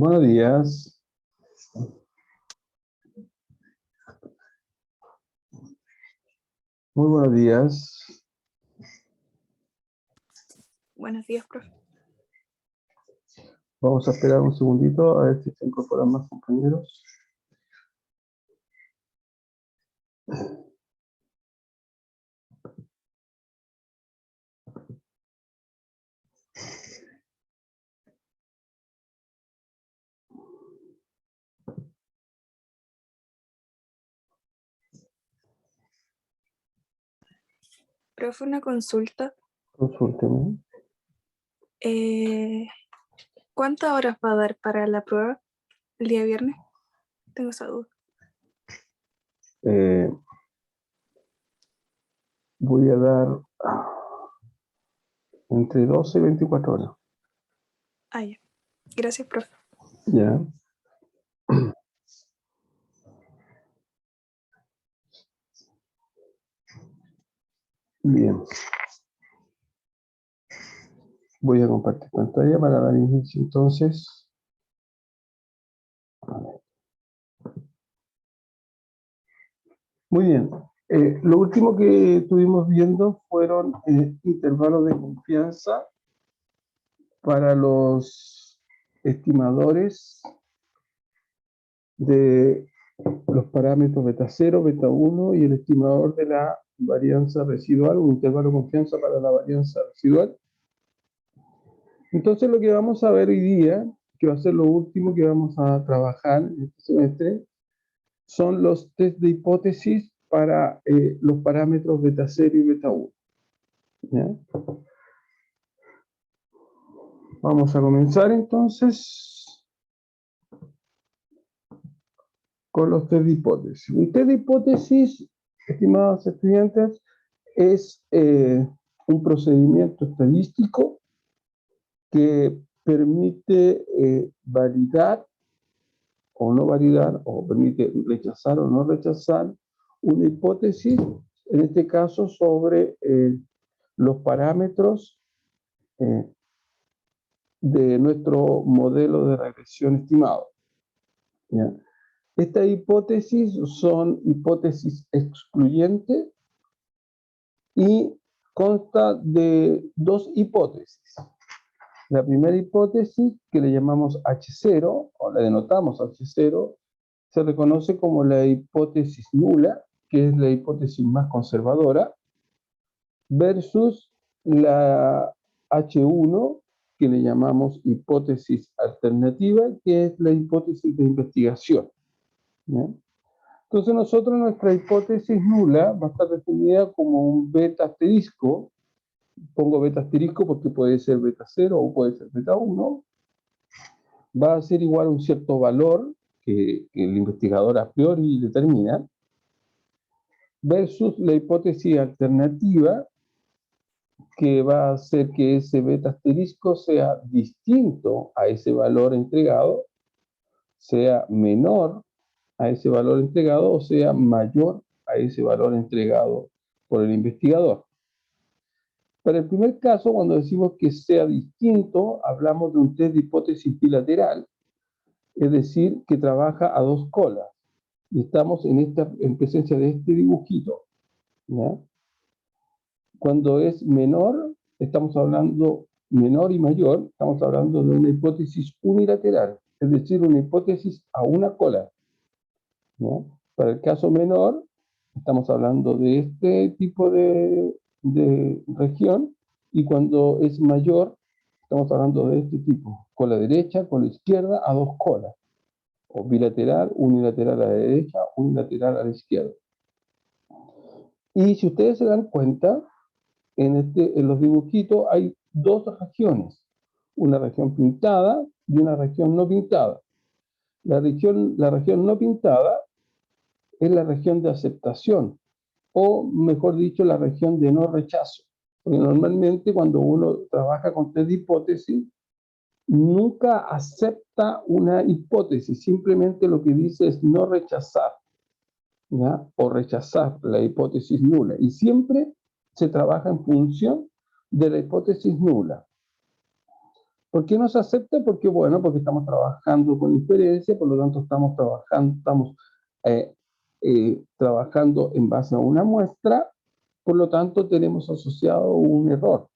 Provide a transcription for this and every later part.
Buenos días. Muy buenos días. Buenos días, profe. Vamos a esperar un segundito a ver si se incorporan más compañeros. Profe, una consulta. Consúltenme. ¿Cuántas horas va a dar para la prueba el día viernes? Tengo esa duda. Voy a dar entre 12 y 24 horas. Ah, ya. Gracias, profe. Ya. Bien. Voy a compartir pantalla para dar inicio entonces. Muy bien. Lo último que estuvimos viendo fueron intervalos de confianza para los estimadores de los parámetros beta 0, beta 1 y el estimador de la varianza residual, un intervalo de confianza para la varianza residual. Entonces lo que vamos a ver hoy día, que va a ser lo último que vamos a trabajar en este semestre, son los test de hipótesis para los parámetros beta 0 y beta 1. ¿Ya? Vamos a comenzar entonces con los test de hipótesis. Un test de hipótesis, estimados estudiantes, es un procedimiento estadístico que permite validar o no validar, o permite rechazar o no rechazar una hipótesis, en este caso sobre los parámetros de nuestro modelo de regresión estimado. ¿Ya? Estas hipótesis son hipótesis excluyentes y consta de dos hipótesis. La primera hipótesis, que le llamamos H0, o la denotamos H0, se reconoce como la hipótesis nula, que es la hipótesis más conservadora, versus la H1, que le llamamos hipótesis alternativa, que es la hipótesis de investigación. ¿Ya? Entonces nosotros nuestra hipótesis nula va a estar definida como un beta asterisco. Pongo beta asterisco porque puede ser beta 0 o puede ser beta 1. Va a ser igual a un cierto valor que el investigador a priori determina, versus la hipótesis alternativa, que va a hacer que ese beta asterisco sea distinto a ese valor entregado, sea menor a ese valor entregado o sea mayor a ese valor entregado por el investigador. Para el primer caso, cuando decimos que sea distinto, hablamos de un test de hipótesis bilateral, es decir, que trabaja a dos colas. Y estamos en presencia de este dibujito, ¿ya? Cuando es menor, estamos hablando menor y mayor, estamos hablando de una hipótesis unilateral, es decir, una hipótesis a una cola, ¿no? Para el caso menor, estamos hablando de este tipo de región, y cuando es mayor, estamos hablando de este tipo, cola derecha, cola izquierda, a dos colas, o bilateral, unilateral a la derecha, unilateral a la izquierda. Y si ustedes se dan cuenta, en los dibujitos hay dos regiones, una región pintada y una región no pintada. La región no pintada es la región de aceptación, o mejor dicho, la región de no rechazo. Porque normalmente cuando uno trabaja con test de hipótesis, nunca acepta una hipótesis, simplemente lo que dice es no rechazar, ¿ya? O rechazar la hipótesis nula. Y siempre se trabaja en función de la hipótesis nula. ¿Por qué no se acepta? Porque, bueno, porque estamos trabajando con inferencia, por lo tanto estamos trabajando en base a una muestra, por lo tanto tenemos asociado un error.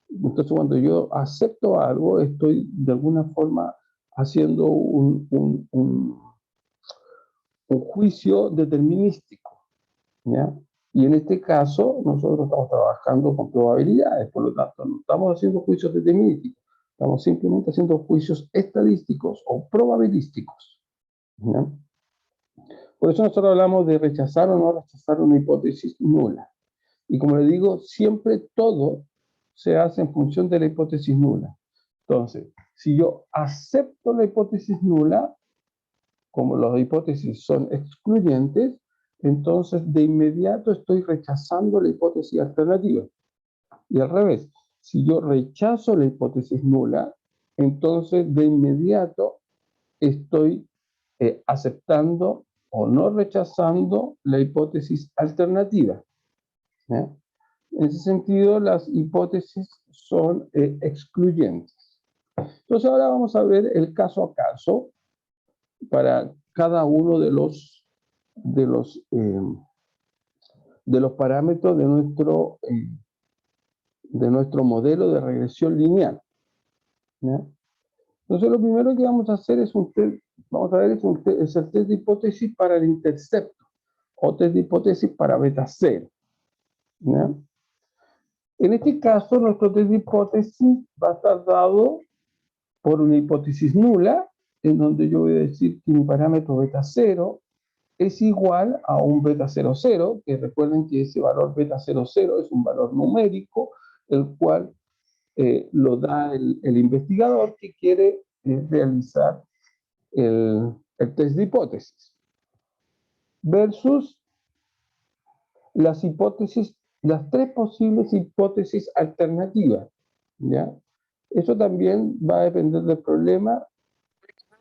Entonces, cuando yo acepto algo, estoy de alguna forma haciendo un juicio determinístico, ¿ya? Y en este caso, nosotros estamos trabajando con probabilidades, por lo tanto, no estamos haciendo juicios determinísticos, estamos simplemente haciendo juicios estadísticos o probabilísticos, ¿ya? Por eso nosotros hablamos de rechazar o no rechazar una hipótesis nula. Y como le digo, siempre todo se hace en función de la hipótesis nula. Entonces, si yo acepto la hipótesis nula, como las hipótesis son excluyentes, entonces de inmediato estoy rechazando la hipótesis alternativa. Y al revés, si yo rechazo la hipótesis nula, entonces de inmediato estoy aceptando o no rechazando la hipótesis alternativa, ¿ya? En ese sentido, las hipótesis son excluyentes. Entonces ahora vamos a ver el caso a caso para cada uno de los, eh, de los parámetros de nuestro modelo de regresión lineal, ¿ya? Entonces lo primero que vamos a hacer es vamos a ver es el test de hipótesis para el intercepto o test de hipótesis para beta 0, ¿ya? En este caso, nuestro test de hipótesis va a estar dado por una hipótesis nula, en donde yo voy a decir que mi parámetro beta 0 es igual a un beta 00, que recuerden que ese valor beta 00 es un valor numérico, el cual lo da el investigador que quiere realizar el test de hipótesis, versus las hipótesis, las tres posibles hipótesis alternativas, ¿ya? Eso también va a depender del problema.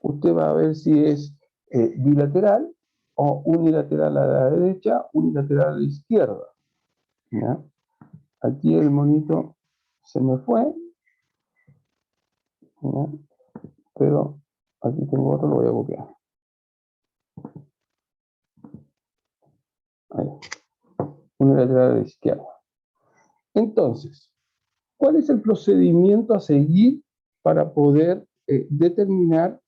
Usted va a ver si es bilateral o unilateral a la derecha, unilateral a la izquierda, ¿ya? Aquí el monito se me fue, ¿ya? Pero aquí tengo otro, lo voy a copiar. Ahí. Unilateral a la izquierda. Entonces, ¿cuál es el procedimiento a seguir para poder determinar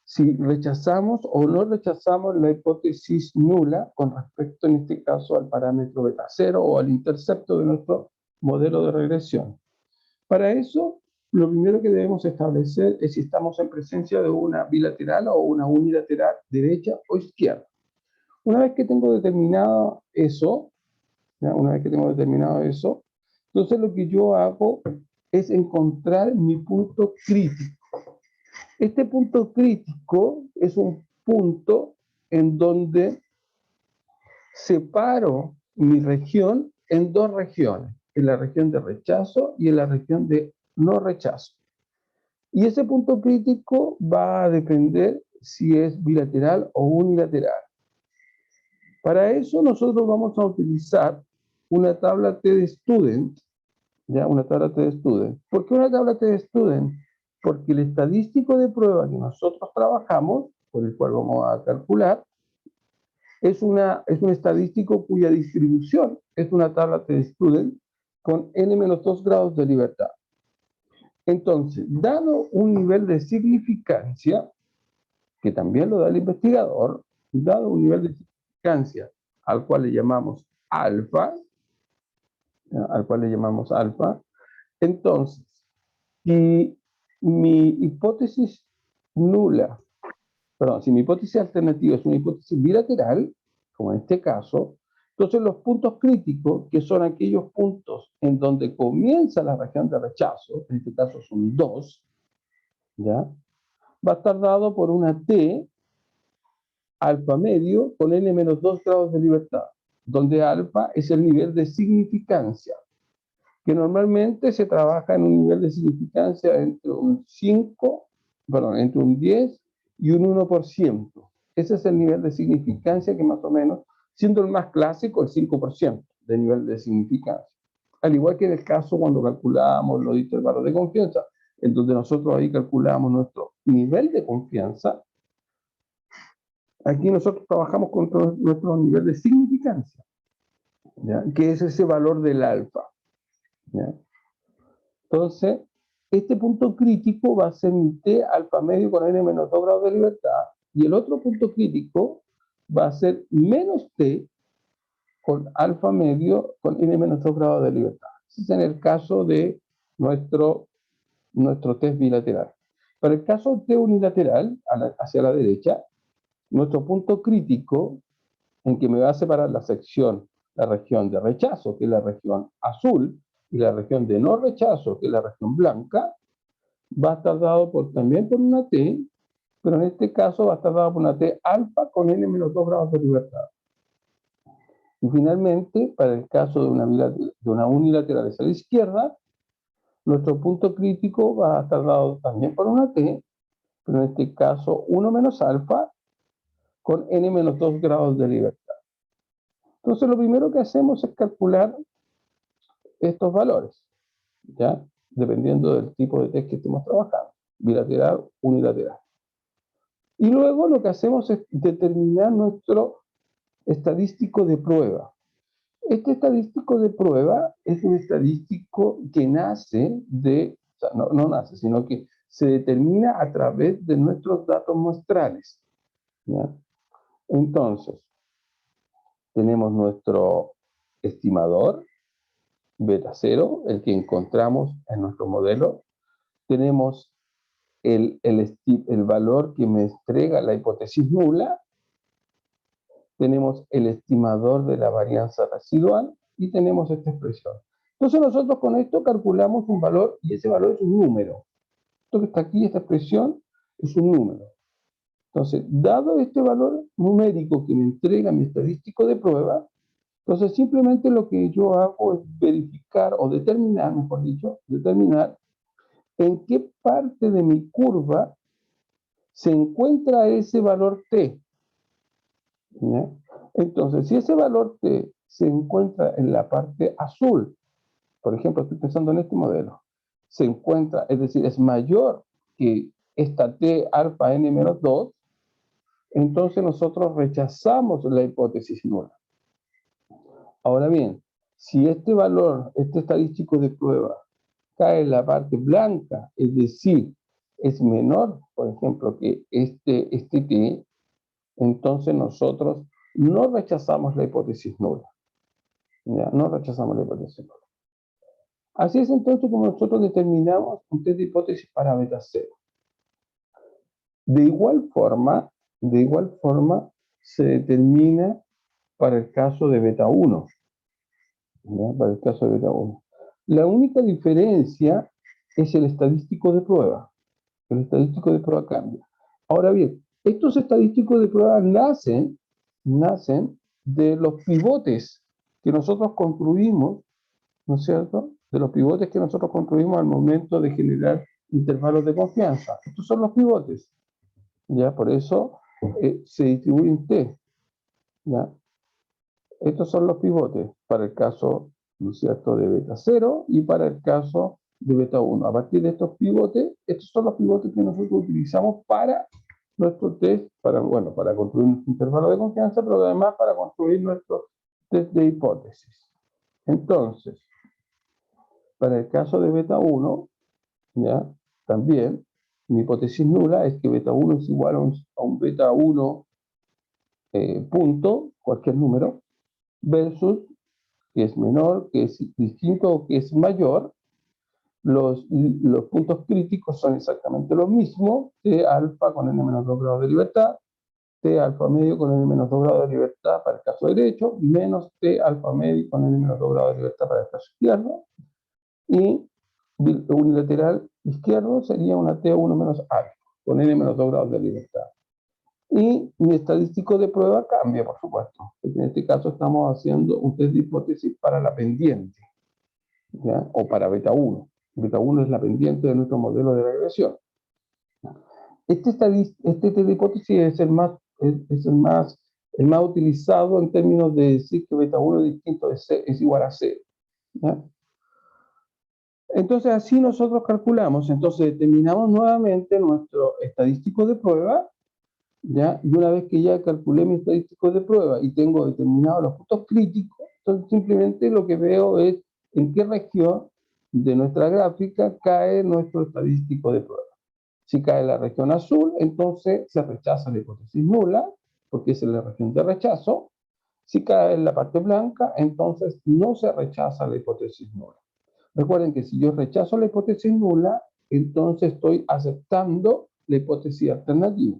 si rechazamos o no rechazamos la hipótesis nula con respecto, en este caso, al parámetro beta 0 o al intercepto de nuestro modelo de regresión? Para eso, lo primero que debemos establecer es si estamos en presencia de una bilateral o una unilateral, derecha o izquierda. Una vez que tengo determinado eso, ¿ya? Una vez que tengo determinado eso, entonces lo que yo hago es encontrar mi punto crítico. Este punto crítico es un punto en donde separo mi región en dos regiones, en la región de rechazo y en la región de no rechazo. Y ese punto crítico va a depender si es bilateral o unilateral. Para eso nosotros vamos a utilizar una tabla T-de-Student, ¿ya? Una tabla T-de-Student. ¿Por qué una tabla T-de-Student? Porque el estadístico de prueba que nosotros trabajamos, por el cual vamos a calcular, es un estadístico cuya distribución es una tabla T-de-Student con n-2 grados de libertad. Entonces, dado un nivel de significancia, que también lo da el investigador, dado un nivel de significancia al cual le llamamos alfa, entonces, si mi hipótesis nula, perdón, si mi hipótesis alternativa es una hipótesis bilateral, como en este caso, entonces los puntos críticos, que son aquellos puntos en donde comienza la región de rechazo, en este caso son 2, ¿ya? Va a estar dado por una T alfa medio con n-2 grados de libertad, donde alfa es el nivel de significancia, que normalmente se trabaja en un nivel de significancia entre un 10 y un 1%. Ese es el nivel de significancia que más o menos, siendo el más clásico, el 5% de nivel de significancia. al igual que en el caso cuando calculamos los intervalos de confianza, en donde nosotros ahí calculamos nuestro nivel de confianza, aquí nosotros trabajamos con nuestro nivel de significancia, ¿ya? Que es ese valor del alfa, ¿ya? Entonces, este punto crítico va a ser mi t alfa medio con n menos 2 grados de libertad, y el otro punto crítico va a ser menos t con alfa medio con n menos 2 grados de libertad. Ese es en el caso de nuestro test bilateral. Para el caso T unilateral, hacia la derecha, nuestro punto crítico, en que me va a separar la región de rechazo, que es la región azul, y la región de no rechazo, que es la región blanca, va a estar dado también por una T, pero en este caso va a estar dado por una T alfa con n menos 2 grados de libertad. Y finalmente, para el caso de una unilateral hacia la izquierda, nuestro punto crítico va a estar dado también por una T, pero en este caso 1 menos alfa con n menos 2 grados de libertad. Entonces lo primero que hacemos es calcular estos valores, ¿ya? Dependiendo del tipo de test que estemos trabajando, bilateral, unilateral. Y luego lo que hacemos es determinar nuestro estadístico de prueba. Este estadístico de prueba es un estadístico que nace o sea, no nace, sino que se determina a través de nuestros datos muestrales, ¿ya? Entonces, tenemos nuestro estimador, beta 0, el que encontramos en nuestro modelo. Tenemos el valor que me entrega la hipótesis nula. Tenemos el estimador de la varianza residual y tenemos esta expresión. Entonces nosotros con esto calculamos un valor y ese valor es un número. Esto que está aquí, esta expresión, es un número. Entonces, dado este valor numérico que me entrega mi estadístico de prueba, entonces simplemente lo que yo hago es verificar o determinar, mejor dicho, determinar en qué parte de mi curva se encuentra ese valor t, ¿ya? Entonces, si ese valor t se encuentra en la parte azul, por ejemplo, estoy pensando en este modelo, se encuentra, es decir, es mayor que esta t alfa n menos 2, entonces nosotros rechazamos la hipótesis nula. Ahora bien, si este valor, este estadístico de prueba, cae en la parte blanca, es decir, es menor, por ejemplo, que este t, entonces nosotros no rechazamos la hipótesis nula. ¿Ya? No rechazamos la hipótesis nula. Así es entonces como nosotros determinamos un test de hipótesis para beta 0. De igual forma, se determina para el caso de beta 1. ¿Ya? Para el caso de beta 1. La única diferencia es el estadístico de prueba. El estadístico de prueba cambia. Ahora bien, estos estadísticos de prueba nacen de los pivotes que nosotros construimos, ¿no es cierto? De los pivotes que nosotros construimos al momento de generar intervalos de confianza. Estos son los pivotes. ¿Ya? Por eso se distribuyen T. ¿Ya? Estos son los pivotes para el caso, ¿no es cierto?, de beta 0 y para el caso de beta 1. A partir de estos pivotes, estos son los pivotes que nosotros utilizamos para nuestro test, para construir nuestro intervalo de confianza, pero además para construir nuestro test de hipótesis. Entonces, para el caso de beta 1, ¿ya? También, mi hipótesis nula es que beta 1 es igual a un beta 1 punto, cualquier número, versus que es menor, que es distinto o que es mayor. Los puntos críticos son exactamente lo mismo, T alfa con n menos 2 grados de libertad, T alfa medio con n menos 2 grados de libertad para el caso derecho, menos T alfa medio con n menos 2 grados de libertad para el caso izquierdo, y unilateral izquierdo sería una T1 menos alfa con n menos 2 grados de libertad. Y mi estadístico de prueba cambia, por supuesto, porque en este caso estamos haciendo un test de hipótesis para la pendiente, ¿ya? O para beta 1. Beta 1 es la pendiente de nuestro modelo de regresión. Este test de hipótesis es el más utilizado en términos de decir que beta 1 es igual a 0. ¿Ya? Entonces así nosotros calculamos, entonces determinamos nuevamente nuestro estadístico de prueba, ¿ya? Y una vez que ya calculé mi estadístico de prueba y tengo determinados los puntos críticos, entonces simplemente lo que veo es en qué región de nuestra gráfica cae nuestro estadístico de prueba. Si cae en la región azul, entonces se rechaza la hipótesis nula, porque esa es la región de rechazo. Si cae en la parte blanca, entonces no se rechaza la hipótesis nula. Recuerden que si yo rechazo la hipótesis nula, entonces estoy aceptando la hipótesis alternativa.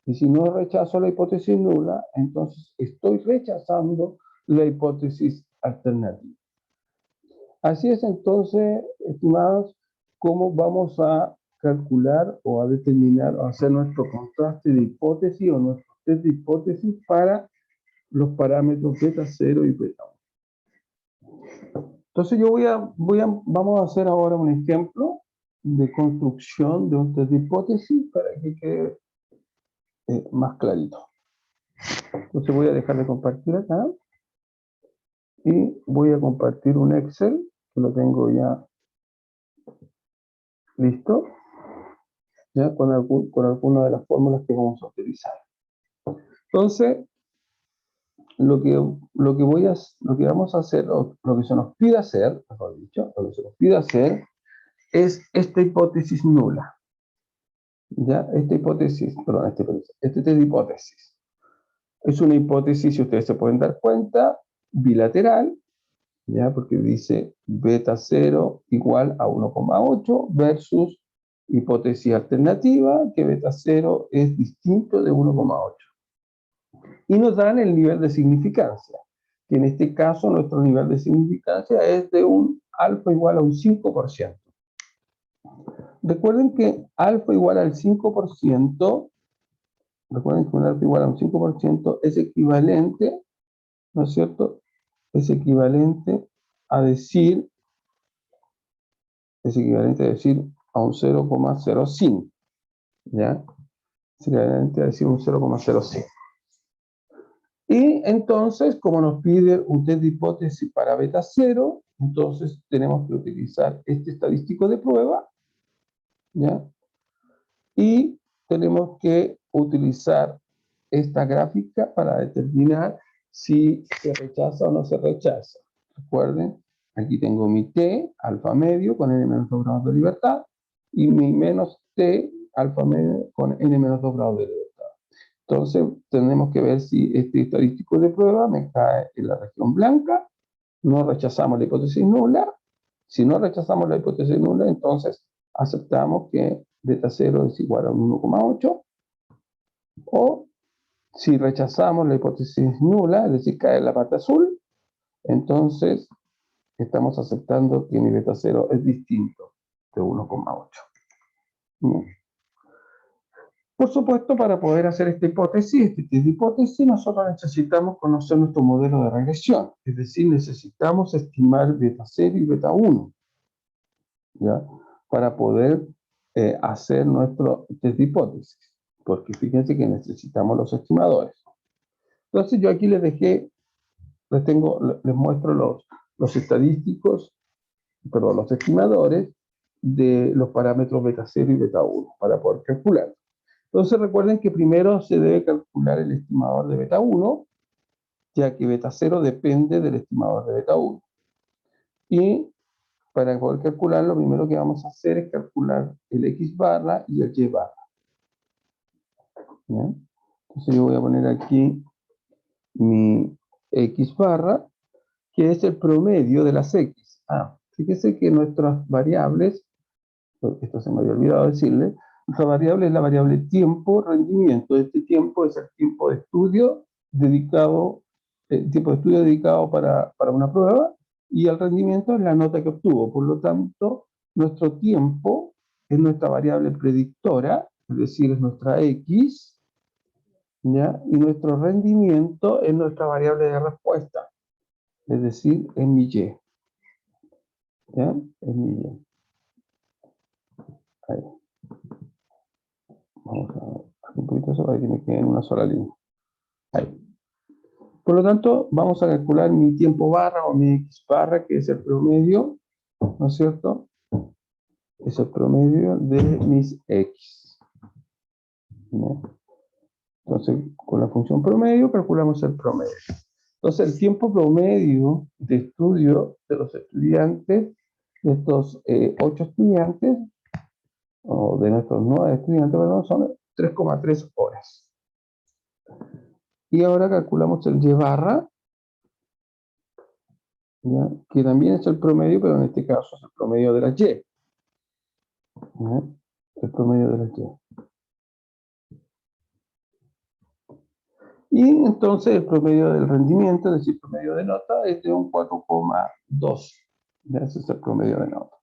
Y si no rechazo la hipótesis nula, entonces estoy rechazando la hipótesis alternativa. Así es entonces, estimados, cómo vamos a calcular o a determinar o hacer nuestro contraste de hipótesis o nuestro test de hipótesis para los parámetros beta 0 y beta 1. Entonces vamos a hacer ahora un ejemplo de construcción de un test de hipótesis para que quede más clarito. Entonces voy a dejar de compartir acá y voy a compartir un Excel que lo tengo ya listo, ya con alguna de las fórmulas que vamos a utilizar. Entonces, lo que vamos a hacer, o lo que se nos pide hacer, mejor dicho, lo que se nos pide hacer es esta hipótesis nula. ¿Ya? Esta hipótesis, perdón, este test de hipótesis. Es una hipótesis, si ustedes se pueden dar cuenta, bilateral, ¿ya? Porque dice beta 0 igual a 1,8 versus hipótesis alternativa, que beta 0 es distinto de 1,8. Y nos dan el nivel de significancia, que en este caso nuestro nivel de significancia es de un alfa igual a un 5%. Recuerden que alfa igual al 5%, recuerden que un alfa igual a un 5% es equivalente, ¿no es cierto? Es equivalente a decir, a un 0,05, ¿ya? Es equivalente a decir un 0,05. Y entonces, como nos pide un test de hipótesis para beta 0, entonces tenemos que utilizar este estadístico de prueba, ¿ya? Y tenemos que utilizar esta gráfica para determinar si se rechaza o no se rechaza. Recuerden, aquí tengo mi T, alfa medio, con n menos 2 grados de libertad, y mi menos T, alfa medio, con n menos 2 grados de libertad. Entonces, tenemos que ver si este estadístico de prueba me cae en la región blanca. No rechazamos la hipótesis nula. Si no rechazamos la hipótesis nula, entonces aceptamos que beta 0 es igual a 1,8. O si rechazamos la hipótesis nula, es decir, cae en la parte azul, entonces estamos aceptando que mi beta 0 es distinto de 1,8. Por supuesto, para poder hacer esta hipótesis, este test de hipótesis, nosotros necesitamos conocer nuestro modelo de regresión. Es decir, necesitamos estimar beta 0 y beta 1, ¿ya? Para poder hacer nuestro test de hipótesis. Porque fíjense que necesitamos los estimadores. Entonces yo aquí les muestro los estadísticos, perdón, los estimadores de los parámetros beta 0 y beta 1 para poder calcular. Entonces recuerden que primero se debe calcular el estimador de beta 1, ya que beta 0 depende del estimador de beta 1. Y para poder calcular, lo primero que vamos a hacer es calcular el X barra y el Y barra. ¿Ya? Entonces yo voy a poner aquí mi X barra, que es el promedio de las X. Fíjese que nuestras variables, esto se me había olvidado decirle, nuestra variable es la variable tiempo, rendimiento. Este tiempo es el tiempo de estudio dedicado para una prueba, y el rendimiento es la nota que obtuvo. Por lo tanto, nuestro tiempo es nuestra variable predictora, es decir, es nuestra X, ¿ya? Y nuestro rendimiento es nuestra variable de respuesta, es decir, es mi Y. ¿Ya? Es mi Y. Ahí. Vamos a ver un poquito eso para que me quede en una sola línea. Ahí. Por lo tanto, vamos a calcular mi tiempo barra o mi X barra, que es el promedio, ¿no es cierto? es el promedio de mis X. ¿No? Entonces, con la función promedio calculamos el promedio. Entonces, el tiempo promedio de estudio de los estudiantes, de estos 8 estudiantes, o de nuestros 9 estudiantes, perdón, son 3,3 horas. Y ahora calculamos el Y barra, ¿ya? Que también es el promedio, pero en este caso es el promedio de la Y. ¿Ya? El promedio de la Y. Y entonces el promedio del rendimiento, es decir, el promedio de nota, es de un 4,2. Ese es el promedio de nota.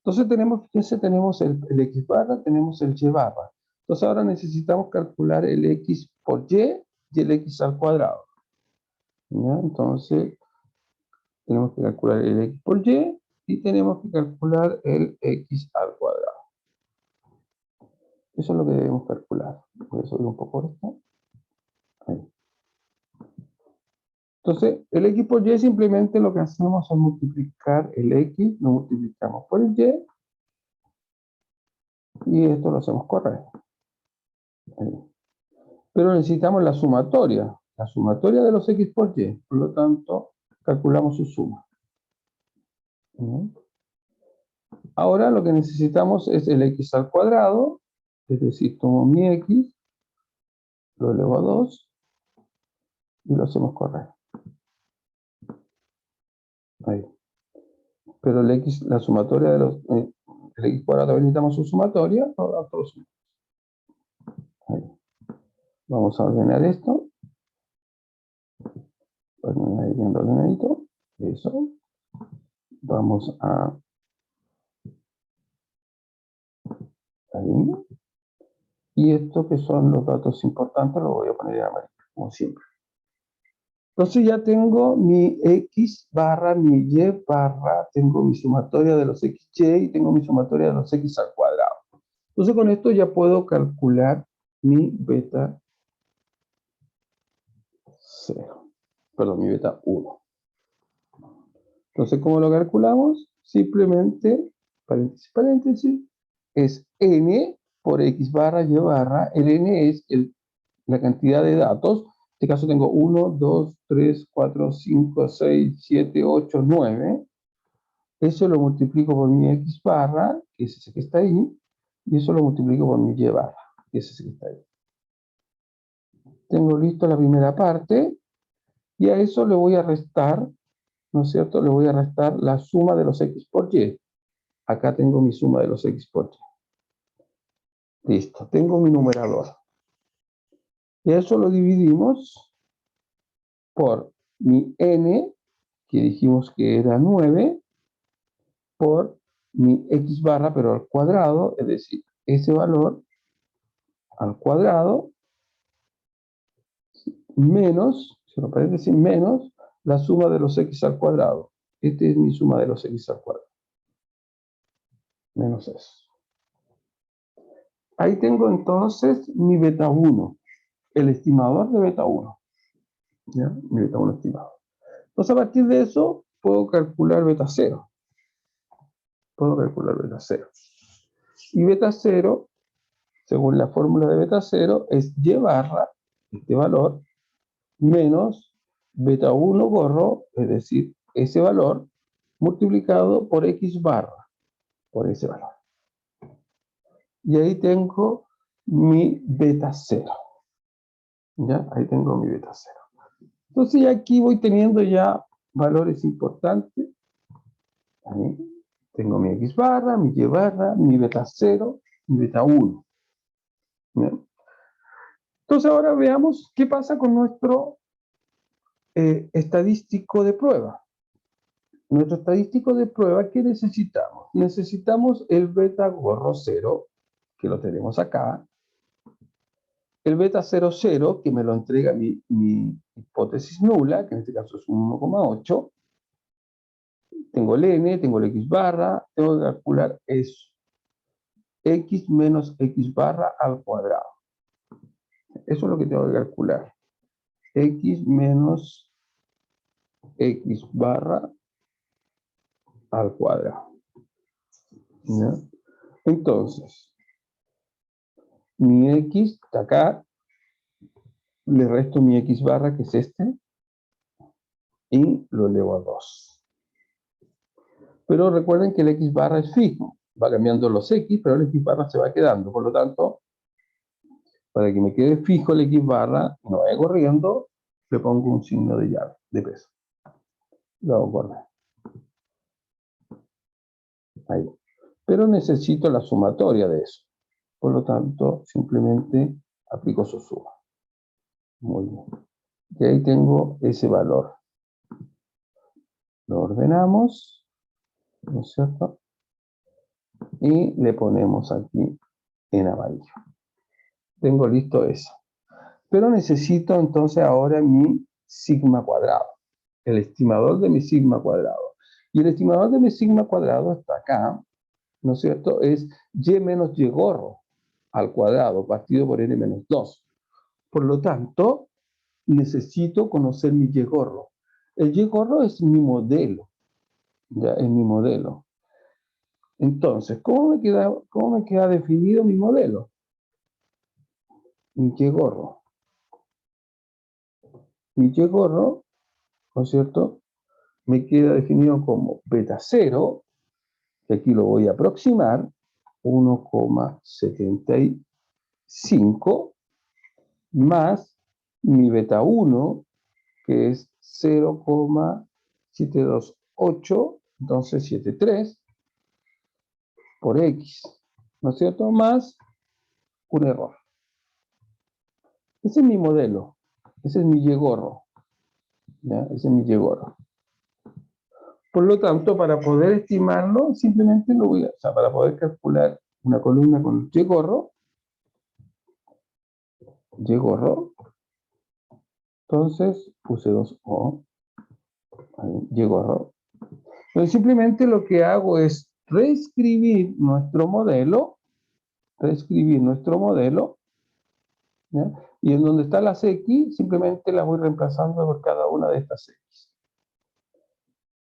Entonces fíjense, tenemos el X barra, tenemos el Y barra. Entonces ahora necesitamos calcular el X por Y y el X al cuadrado. ¿Ya? Entonces tenemos que calcular el X por Y tenemos que calcular el X al cuadrado. Eso es lo que debemos calcular. Voy a subir un poco esto. Ahí. Entonces, el X por Y simplemente lo que hacemos es multiplicar el X, lo multiplicamos por el Y esto lo hacemos correr. Ahí. Pero necesitamos la sumatoria de los X por Y. Por lo tanto, calculamos su suma. ¿Sí? Ahora lo que necesitamos es el X al cuadrado, es decir, tomo mi X, lo elevo a 2 y lo hacemos correr. Ahí. Pero el X, la sumatoria de los... el X cuadrado necesitamos su sumatoria, todos. Ahí. Vamos a ordenar esto. Ordenar bien ordenadito. Eso. Vamos a... Ahí. Y esto que son los datos importantes, lo voy a poner en amarillo, como siempre. Entonces ya tengo mi X barra, mi Y barra, tengo mi sumatoria de los XY y tengo mi sumatoria de los X al cuadrado. Entonces con esto ya puedo calcular mi beta 0. Perdón, mi beta 1. Entonces, ¿cómo lo calculamos? Simplemente, paréntesis, paréntesis, es n por x barra y barra. El n es la cantidad de datos. En este caso tengo 1, 2, 3, 4, 5, 6, 7, 8, 9. Eso lo multiplico por mi x barra, que es ese que está ahí, y eso lo multiplico por mi y barra, que es ese que está ahí. Tengo listo la primera parte, y a eso le voy a restar, ¿no es cierto? Le voy a restar la suma de los x por y. Acá tengo mi suma de los x por y. Listo, tengo mi numerador. Y eso lo dividimos por mi n, que dijimos que era 9, por mi x barra, pero al cuadrado, es decir, ese valor al cuadrado, menos, cierro paréntesis, menos la suma de los x al cuadrado. Esta es mi suma de los x al cuadrado. Menos eso. Ahí tengo entonces mi beta 1, el estimador de beta 1. ¿Ya? Mi beta 1 estimado. Entonces a partir de eso puedo calcular beta 0. Puedo calcular beta 0. Y beta 0, según la fórmula de beta 0, es y barra, este valor, menos beta 1 borro, es decir, ese valor, multiplicado por x barra, por ese valor. Y ahí tengo mi beta 0. ¿Ya? Ahí tengo mi beta 0. Entonces ya aquí voy teniendo ya valores importantes. Ahí tengo mi x barra, mi y barra, mi beta 0, mi beta 1. ¿Bien? Entonces ahora veamos qué pasa con nuestro estadístico de prueba. Nuestro estadístico de prueba, ¿qué necesitamos? Necesitamos el beta gorro 0, que lo tenemos acá. El beta 00, que me lo entrega mi hipótesis nula, que en este caso es un 1,8. Tengo el n, tengo el x barra, tengo que calcular eso. X menos x barra al cuadrado. Eso es lo que tengo que calcular. X menos x barra al cuadrado. ¿Ya? Entonces, mi X está acá, le resto mi X barra, que es este, y lo elevo a 2. Pero recuerden que el X barra es fijo, va cambiando los X, pero el X barra se va quedando, por lo tanto, para que me quede fijo el X barra, no vaya corriendo, le pongo un signo de llave, de peso. Lo hago correr. Ahí. Pero necesito la sumatoria de eso. Por lo tanto, simplemente aplico su suma. Muy bien. Y ahí tengo ese valor. Lo ordenamos, ¿no es cierto? Y le ponemos aquí en amarillo. Tengo listo eso. Pero necesito entonces ahora mi sigma cuadrado. El estimador de mi sigma cuadrado. Y el estimador de mi sigma cuadrado está acá, ¿no es cierto? Es y menos y gorro al cuadrado partido por n menos 2. Por lo tanto, necesito conocer mi y gorro. El y gorro es mi modelo. Ya es mi modelo. Entonces, ¿cómo me queda definido mi modelo? Mi y gorro. Mi y gorro, ¿no es cierto? Me queda definido como beta 0, que aquí lo voy a aproximar, 1,75, más mi beta 1, que es 0,728, entonces 73, por X, ¿no es cierto? Más un error. Ese es mi modelo, ese es mi y gorro, ¿ya? Ese es mi y gorro. Por lo tanto, para poder estimarlo, simplemente lo voy a, o sea, para poder calcular una columna con y gorro, entonces puse 2O, y gorro. Entonces simplemente lo que hago es reescribir nuestro modelo, ¿ya? Y en donde están las X, simplemente las voy reemplazando por cada una de estas X.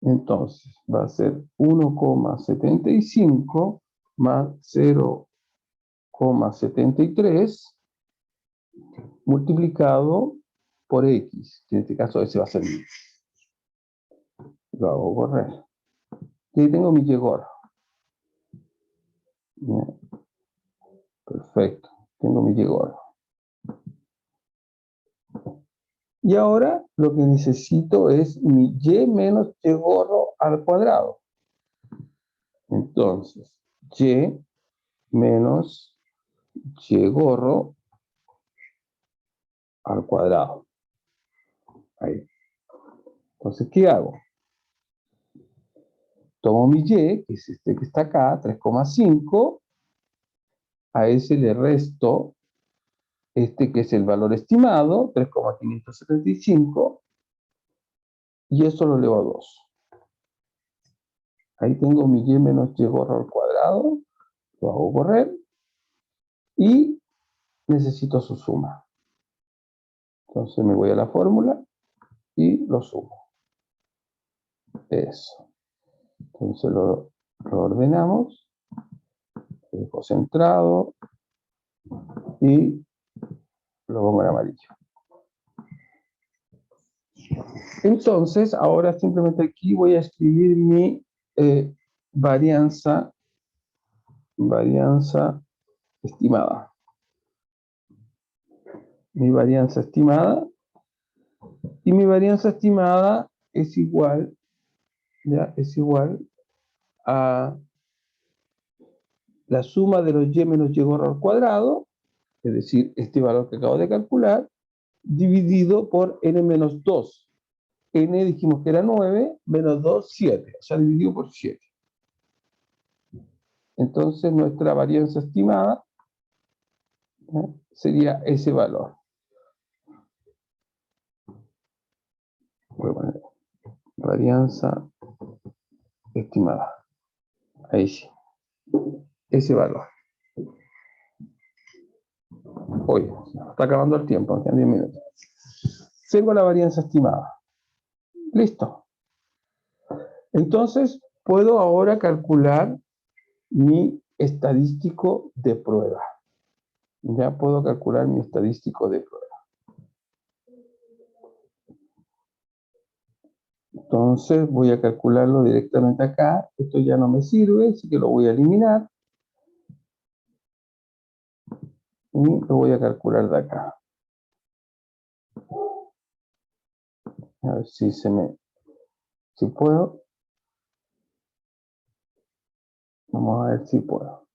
Entonces, va a ser 1,75 más 0,73 multiplicado por X, que en este caso ese va a ser mi. Lo hago correr. Y ahí tengo mi y gorro. Perfecto, tengo mi y gorro. Y ahora lo que necesito es mi y menos y gorro al cuadrado. Entonces, y menos y gorro al cuadrado. Ahí. Entonces, ¿qué hago? Tomo mi y, que es este que está acá, 3,5. A ese le resto este que es el valor estimado, 3,575. Y eso lo elevo a 2. Ahí tengo mi y menos y gorro al cuadrado. Lo hago correr. Y necesito su suma. Entonces me voy a la fórmula y lo sumo. Eso. Entonces lo ordenamos. Lo dejo centrado. Y lo pongo en amarillo. Entonces, ahora simplemente aquí voy a escribir mi varianza estimada. Mi varianza estimada. Y mi varianza estimada es igual, ¿ya? Es igual a la suma de los y menos y gorro al cuadrado, es decir, este valor que acabo de calcular, dividido por n menos 2. N dijimos que era 9, menos 2, 7. O sea, dividido por 7. Entonces, nuestra varianza estimada, ¿no?, sería ese valor. Voy a poner varianza estimada. Ahí sí. Ese valor. Oye, está acabando el tiempo, quedan 10 minutos. Tengo la varianza estimada. Listo. Entonces, puedo ahora calcular mi estadístico de prueba. Ya puedo calcular mi estadístico de prueba. Entonces voy a calcularlo directamente acá. Esto ya no me sirve, así que lo voy a eliminar. Y lo voy a calcular de acá. A ver si si puedo. Vamos a ver si puedo.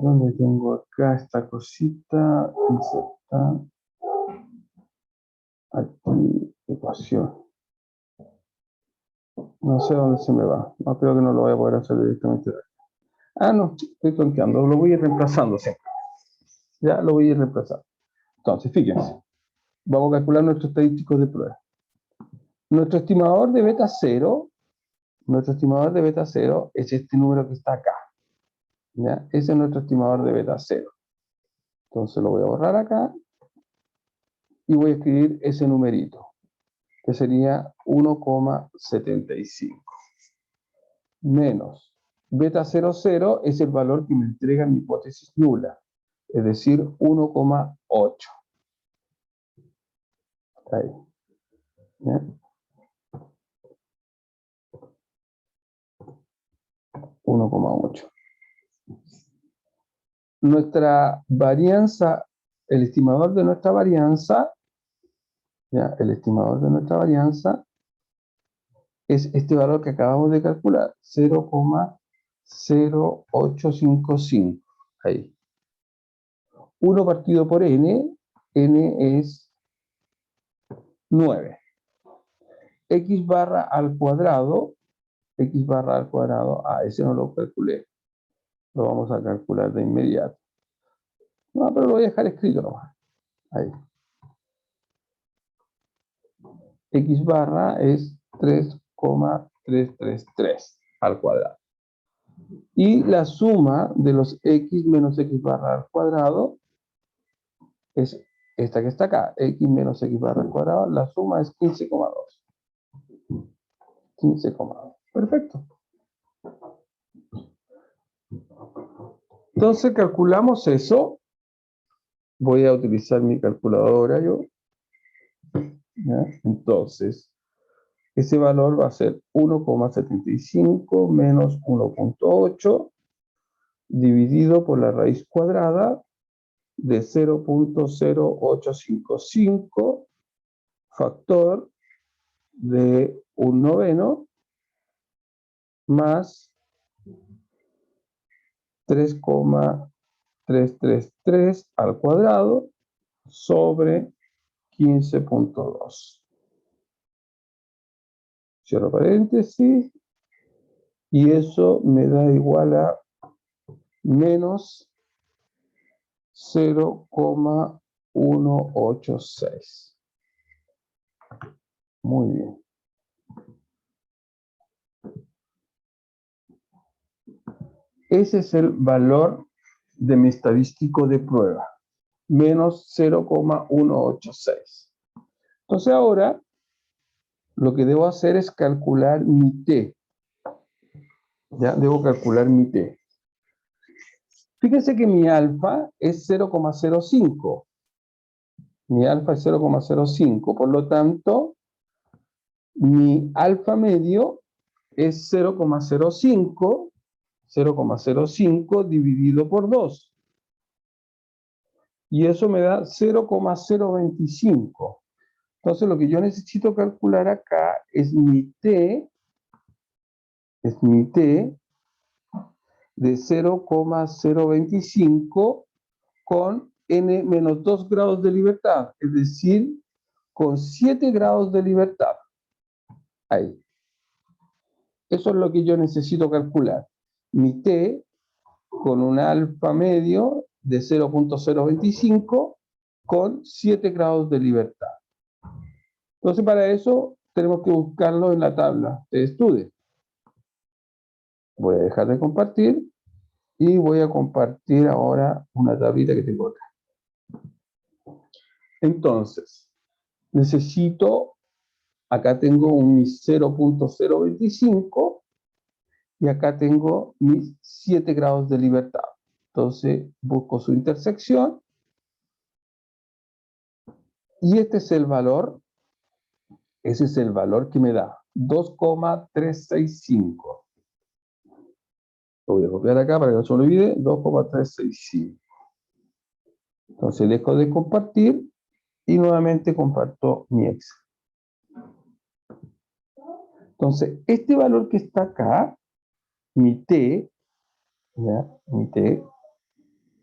¿Dónde tengo acá esta cosita? Insertar. Aquí, ecuación. No sé dónde se me va. No creo que no lo voy a poder hacer directamente de acá. Ah, no, estoy tonteando. Lo voy a ir reemplazando siempre. Ya lo voy a ir reemplazando. Entonces, fíjense. Vamos a calcular nuestros estadísticos de prueba. Nuestro estimador de beta 0, es este número que está acá. ¿Ya? Ese es nuestro estimador de beta 0. Entonces lo voy a borrar acá y voy a escribir ese numerito, que sería 1,75. Menos beta 00 es el valor que me entrega mi hipótesis nula, es decir, 1,8. Ahí. ¿Ya? 1,8. Nuestra varianza, el estimador de nuestra varianza, ¿ya? El estimador de nuestra varianza es este valor que acabamos de calcular, 0,0855. Ahí. 1 partido por n, n es 9. X barra al cuadrado, ese no lo calculé. Lo vamos a calcular de inmediato. No, pero lo voy a dejar escrito nomás. Ahí. X barra es 3,333 al cuadrado. Y la suma de los x menos x barra al cuadrado es esta que está acá, x menos x barra al cuadrado, la suma es 15,2. 15,2. Perfecto. Entonces calculamos eso. Voy a utilizar mi calculadora yo. ¿Ya? Entonces, ese valor va a ser 1,75 menos 1,8 dividido por la raíz cuadrada de 0,0855 factor de 1/9 más 3,333 al cuadrado sobre 15,2. Cierro paréntesis. Y eso me da igual a menos 0,186. Muy bien. Ese es el valor de mi estadístico de prueba. Menos 0,186. Entonces ahora lo que debo hacer es calcular mi t. Ya debo calcular mi t. Fíjense que mi alfa es 0,05. Mi alfa es 0,05. Por lo tanto, mi alfa medio es 0,05 dividido por 2. Y eso me da 0,025. Entonces lo que yo necesito calcular acá es mi t de 0,025 con n menos 2 grados de libertad, es decir, con 7 grados de libertad. Ahí. Eso es lo que yo necesito calcular. Mi t con un alfa medio de 0,025 con 7 grados de libertad. Entonces, para eso tenemos que buscarlo en la tabla de estudio. Voy a dejar de compartir y voy a compartir ahora una tablita que tengo acá. Entonces, necesito, acá tengo un 0,025 y acá tengo mis 7 grados de libertad. Entonces busco su intersección y este es el valor, ese es el valor que me da 2,365. Lo voy a copiar acá para que no se me olvide, 2,365. Entonces dejo de compartir y nuevamente comparto mi Excel. Entonces, este valor que está acá, mi T, ¿ya? Mi T,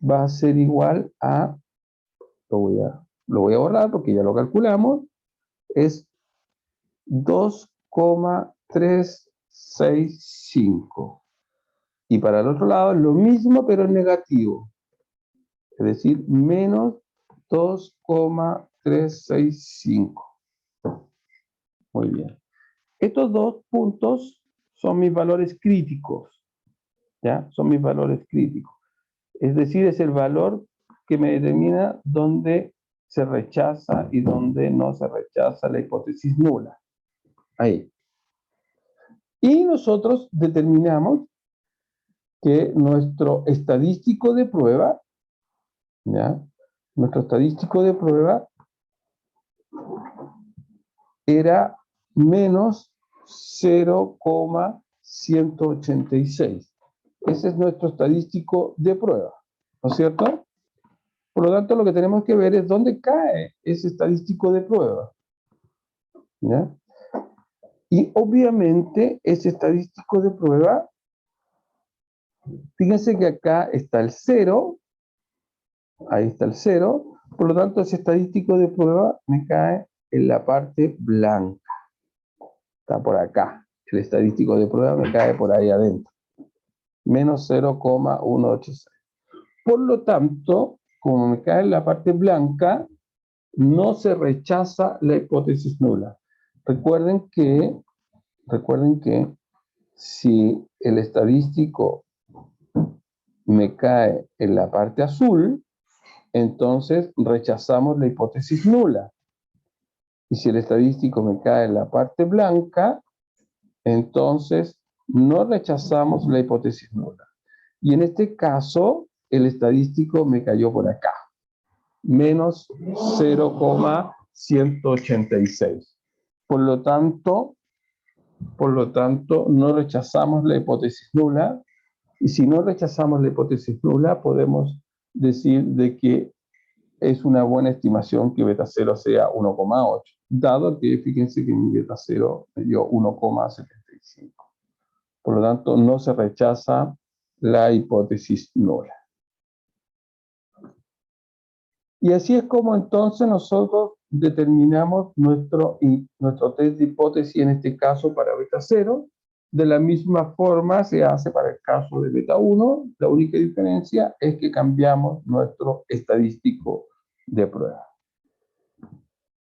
va a ser igual a, lo voy a borrar porque ya lo calculamos, es 2,365. Y para el otro lado es lo mismo, pero en negativo. Es decir, menos 2,365. Muy bien. Estos dos puntos son mis valores críticos. ¿Ya? Son mis valores críticos. Es decir, es el valor que me determina dónde se rechaza y dónde no se rechaza la hipótesis nula. Ahí. Y nosotros determinamos que nuestro estadístico de prueba, ¿ya? Nuestro estadístico de prueba era menos 0,186. Ese es nuestro estadístico de prueba, ¿no es cierto? Por lo tanto, lo que tenemos que ver es dónde cae ese estadístico de prueba, ¿ya? Y obviamente ese estadístico de prueba, fíjense que acá está el 0, ahí está el 0, por lo tanto ese estadístico de prueba me cae en la parte blanca, está por acá, el estadístico de prueba me cae por ahí adentro, menos 0,186. Por lo tanto, como me cae en la parte blanca, no se rechaza la hipótesis nula. Recuerden que si el estadístico me cae en la parte azul, entonces rechazamos la hipótesis nula. Y si el estadístico me cae en la parte blanca, entonces no rechazamos la hipótesis nula. Y en este caso, el estadístico me cayó por acá, menos 0,186. Por lo tanto, no rechazamos la hipótesis nula. Y si no rechazamos la hipótesis nula, podemos decir de que es una buena estimación que beta 0 sea 1,8, dado que fíjense que mi beta 0 me dio 1,75. Por lo tanto, no se rechaza la hipótesis nula. Y así es como entonces nosotros determinamos nuestro test de hipótesis, en este caso para beta 0. De la misma forma se hace para el caso de beta 1. La única diferencia es que cambiamos nuestro estadístico de prueba.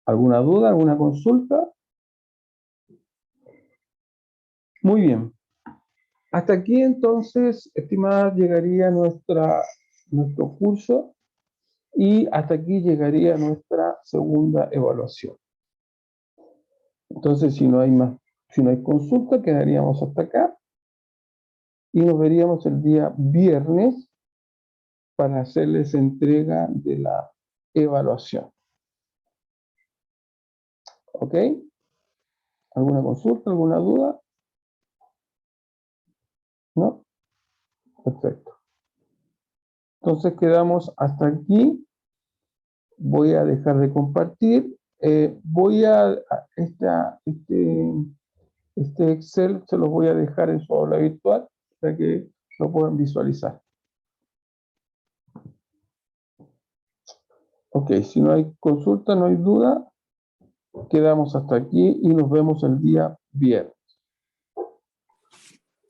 ¿Alguna duda, alguna consulta? Muy bien. Hasta aquí entonces, estimadas, llegaría nuestro curso y hasta aquí llegaría nuestra segunda evaluación. Entonces, si no hay consulta, quedaríamos hasta acá y nos veríamos el día viernes para hacerles entrega de la evaluación. ¿Ok? ¿Alguna consulta, alguna duda? ¿No? Perfecto. Entonces quedamos hasta aquí. Voy a dejar de compartir. Este Excel se los voy a dejar en su aula virtual para que lo puedan visualizar. Ok, si no hay consulta, no hay duda, quedamos hasta aquí y nos vemos el día viernes.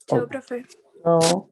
Chao, Ok. profe. Chao.